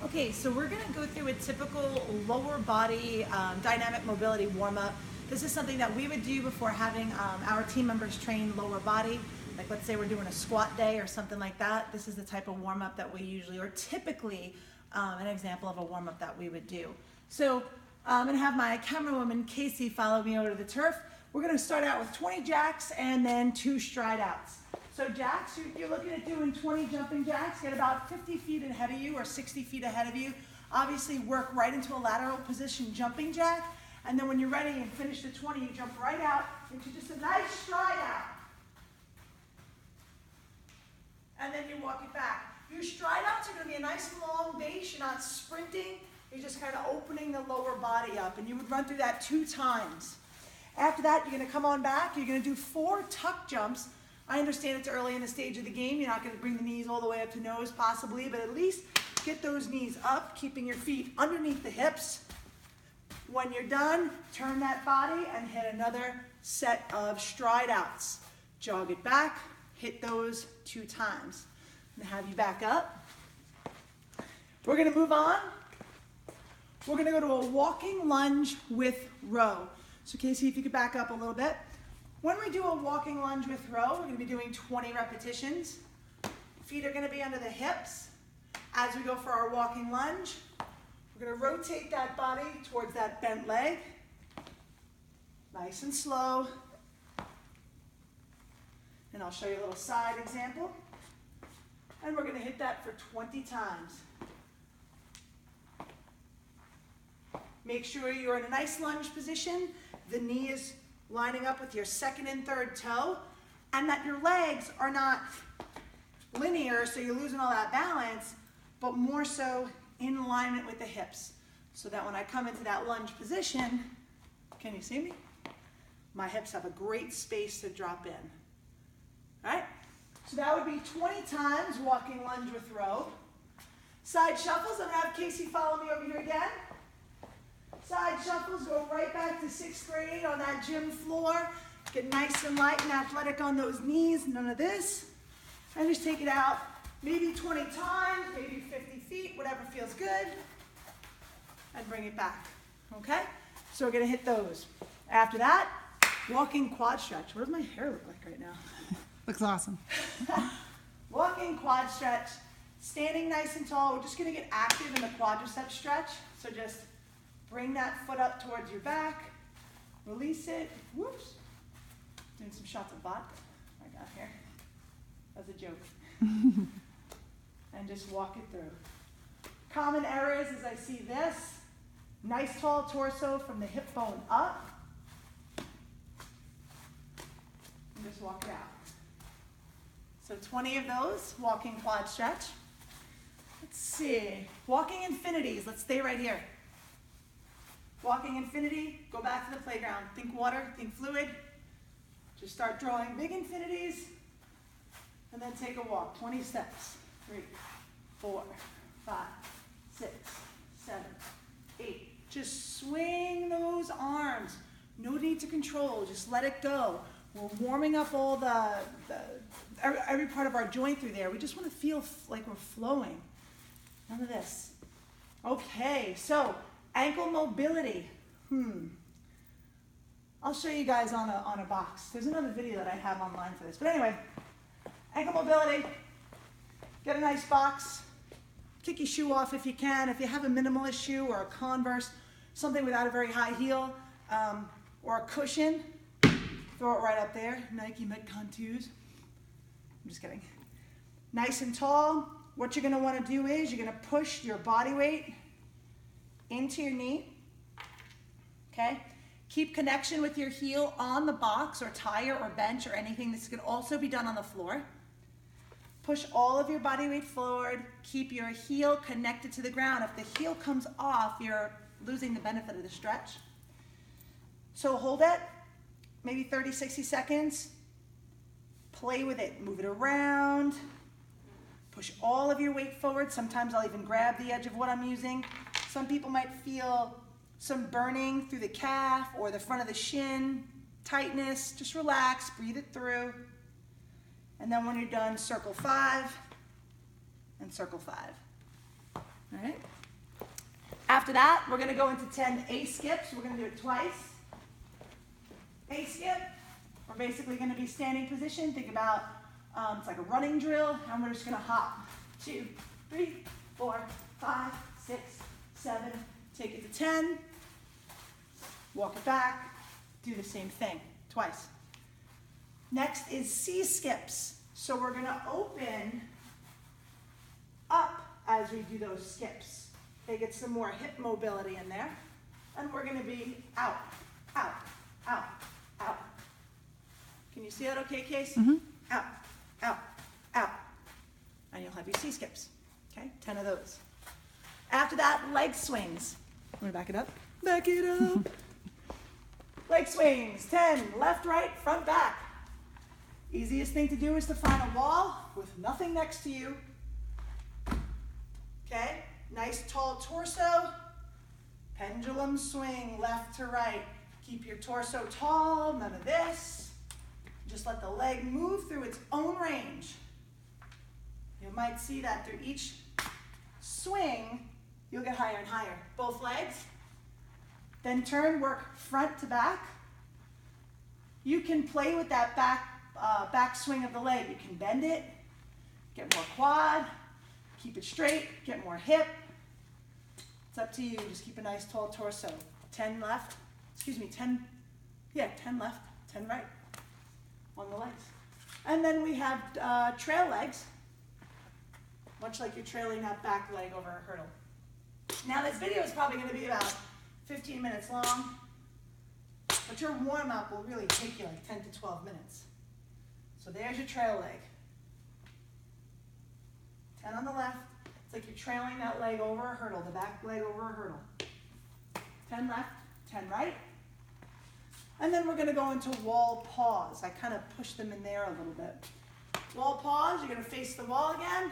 Okay, so we're going to go through a typical lower body dynamic mobility warm-up. This is something that we would do before having our team members train lower body. Like let's say we're doing a squat day or something like that. This is the type of warm-up that we usually, or typically an example of a warm-up that we would do. So I'm going to have my camera woman Casey follow me over to the turf. We're going to start out with 20 jacks and then 2 stride outs. So jacks, you're looking at doing 20 jumping jacks, get about 50 feet ahead of you or 60 feet ahead of you. Obviously work right into a lateral position jumping jack, and then when you're ready and finish the 20, you jump right out into just a nice stride out. And then you walk it back. Your stride outs are going to be a nice long base. You're not sprinting, you're just kind of opening the lower body up, and you would run through that 2 times. After that, you're going to come on back, you're going to do 4 tuck jumps. I understand it's early in the stage of the game. You're not going to bring the knees all the way up to nose possibly, but at least get those knees up, keeping your feet underneath the hips. When you're done, turn that body and hit another set of stride outs. Jog it back, hit those 2 times. I'm going to have you back up. We're going to move on. We're going to go to a walking lunge with row. So Casey, if you could back up a little bit. When we do a walking lunge with row, we're going to be doing 20 repetitions. Feet are going to be under the hips. As we go for our walking lunge, we're going to rotate that body towards that bent leg. Nice and slow. And I'll show you a little side example. And we're going to hit that for 20 times. Make sure you're in a nice lunge position. The knee is lining up with your 2nd and 3rd toe, and that your legs are not linear, so you're losing all that balance, but more so in alignment with the hips, so that when I come into that lunge position, can you see me? My hips have a great space to drop in. All right? So that would be 20 times walking lunge with row. Side shuffles, I'm going to have Casey follow me over here again. Side shuffles, go right back to 6th grade on that gym floor. Get nice and light and athletic on those knees, none of this. And just take it out maybe 20 times, maybe 50 feet, whatever feels good. And bring it back, okay? So we're gonna hit those. After that, walking quad stretch. What does my hair look like right now? Looks awesome. Walking quad stretch, standing nice and tall. We're just gonna get active in the quadricep stretch. So just bring that foot up towards your back, release it, whoops. Doing some shots of vodka I got here, as a joke. And just walk it through. Common errors is I see this, nice tall torso from the hip bone up, and just walk it out. So 20 of those, walking quad stretch. Let's see, walking infinities, let's stay right here. Walking infinity, go back to the playground. Think water, think fluid. Just start drawing big infinities, and then take a walk. 20 steps. 3, 4, 5, 6, 7, 8. Just swing those arms. No need to control, just let it go. We're warming up all every part of our joint through there. We just want to feel like we're flowing. None of this. Okay, so ankle mobility. I'll show you guys on a box. There's another video that I have online for this. But anyway, ankle mobility. Get a nice box. Kick your shoe off if you can. If you have a minimalist shoe or a Converse, something without a very high heel, or a cushion, throw it right up there. Nike Metcon 2s. I'm just kidding. Nice and tall. What you're going to want to do is you're going to push your body weight into your knee, okay? Keep connection with your heel on the box or tire or bench or anything. This can also be done on the floor. Push all of your body weight forward. Keep your heel connected to the ground. If the heel comes off, you're losing the benefit of the stretch. So hold it, maybe 30, 60 seconds. Play with it, move it around. Push all of your weight forward. Sometimes I'll even grab the edge of what I'm using. Some people might feel some burning through the calf or the front of the shin, tightness. Just relax, breathe it through. And then when you're done, circle 5 and circle 5. All right? After that, we're gonna go into 10 A skips. We're gonna do it twice. A skip, we're basically gonna be standing position. Think about, it's like a running drill, and we're just gonna hop. 2, 3, 4, 5, 6, 7, take it to 10, walk it back, do the same thing, twice. Next is C skips. So we're gonna open up as we do those skips. Okay, get some more hip mobility in there. And we're gonna be out, out, out, out. Can you see that okay, Case? Mm-hmm. Out, out, out. And you'll have your C skips, okay? 10 of those. After that, leg swings. I'm gonna back it up. Back it up. Leg swings, 10, left, right, front, back. Easiest thing to do is to find a wall with nothing next to you. Okay, nice tall torso. Pendulum swing, left to right. Keep your torso tall, none of this. Just let the leg move through its own range. You might see that through each swing, you'll get higher and higher. Both legs. Then turn, work front to back. You can play with that back swing of the leg. You can bend it, get more quad, keep it straight, get more hip. It's up to you. Just keep a nice tall torso. 10 left, 10 left, 10 right on the legs. And then we have trail legs, much like you're trailing that back leg over a hurdle. Now this video is probably going to be about 15 minutes long, but your warm-up will really take you like 10 to 12 minutes. So there's your trail leg. 10 on the left. It's like you're trailing that leg over a hurdle, the back leg over a hurdle. 10 left, 10 right. And then we're going to go into wall pause. I kind of push them in there a little bit. Wall pause, you're going to face the wall again.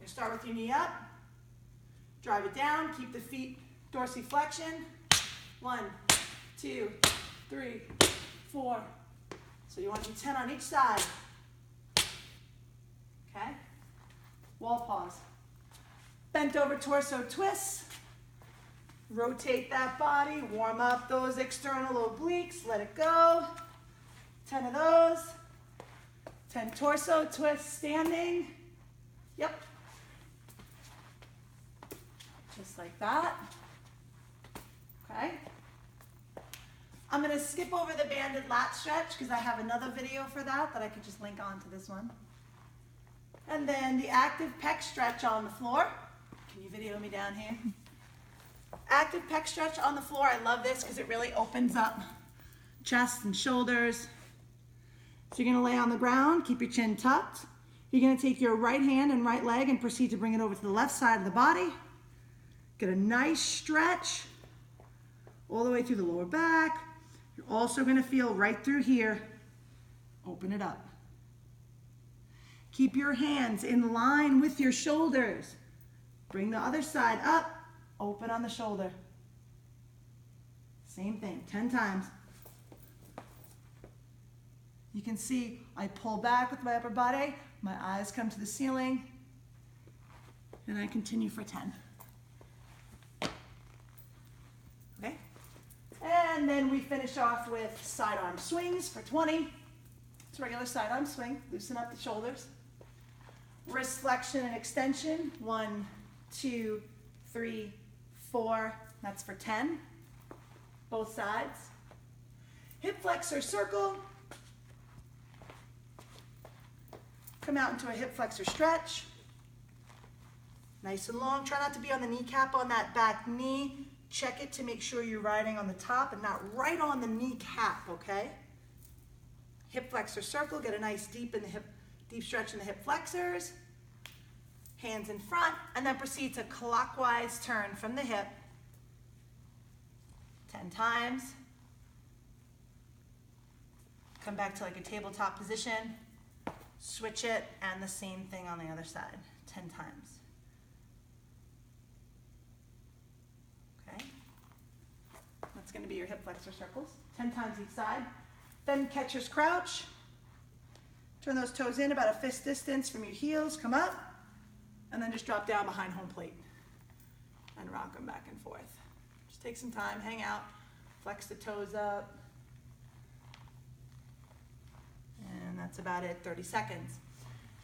You start with your knee up. Drive it down, keep the feet dorsiflexion. 1, 2, 3, 4. So you want to do 10 on each side. Okay? Wall pause. Bent over torso twists. Rotate that body. Warm up those external obliques. Let it go. 10 of those. 10 torso twists standing. Yep. Just like that. Okay? I'm going to skip over the banded lat stretch because I have another video for that I could just link on to this one. And then the active pec stretch on the floor. Can you video me down here? Active pec stretch on the floor. I love this because it really opens up chest and shoulders. So you're going to lay on the ground, keep your chin tucked. You're going to take your right hand and right leg and proceed to bring it over to the left side of the body. Get a nice stretch all the way through the lower back. You're also going to feel right through here. Open it up. Keep your hands in line with your shoulders. Bring the other side up. Open on the shoulder. Same thing, 10 times. You can see I pull back with my upper body. My eyes come to the ceiling. And I continue for 10. Okay? And then we finish off with side arm swings for 20. It's a regular side arm swing. Loosen up the shoulders. Wrist flexion and extension. 1, 2, 3, 4. That's for 10. Both sides. Hip flexor circle. Come out into a hip flexor stretch. Nice and long. Try not to be on the kneecap on that back knee. Check it to make sure you're riding on the top and not right on the kneecap, okay? Hip flexor circle. Get a nice deep stretch in the hip flexors. Hands in front, and then proceed to clockwise turn from the hip. 10 times. Come back to like a tabletop position. Switch it, and the same thing on the other side. 10 times. Okay? That's going to be your hip flexor circles. 10 times each side. Then catcher's crouch. Turn those toes in about a fist distance from your heels. Come up. And then just drop down behind home plate. and rock them back and forth. Just take some time, hang out, flex the toes up. And that's about it, 30 seconds.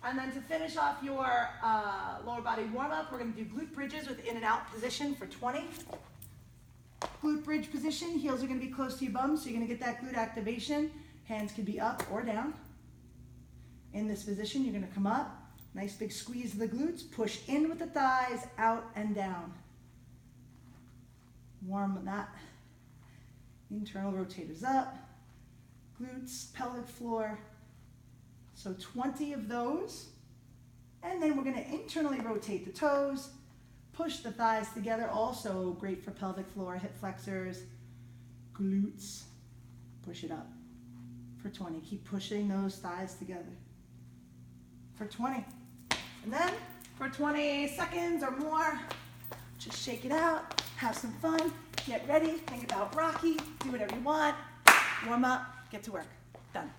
And then to finish off your lower body warm-up, we're gonna do glute bridges with in and out position for 20. Glute bridge position, heels are gonna be close to your bum, so you're gonna get that glute activation. Hands can be up or down. In this position, you're gonna come up, nice big squeeze of the glutes, push in with the thighs, out and down. Warm that. Internal rotators up, glutes, pelvic floor. So 20 of those. And then we're gonna internally rotate the toes, push the thighs together, also great for pelvic floor, hip flexors, glutes. Push it up for 20. Keep pushing those thighs together for 20. And then for 20 seconds or more, just shake it out, have some fun, get ready, think about Rocky, do whatever you want, warm up, get to work. Done.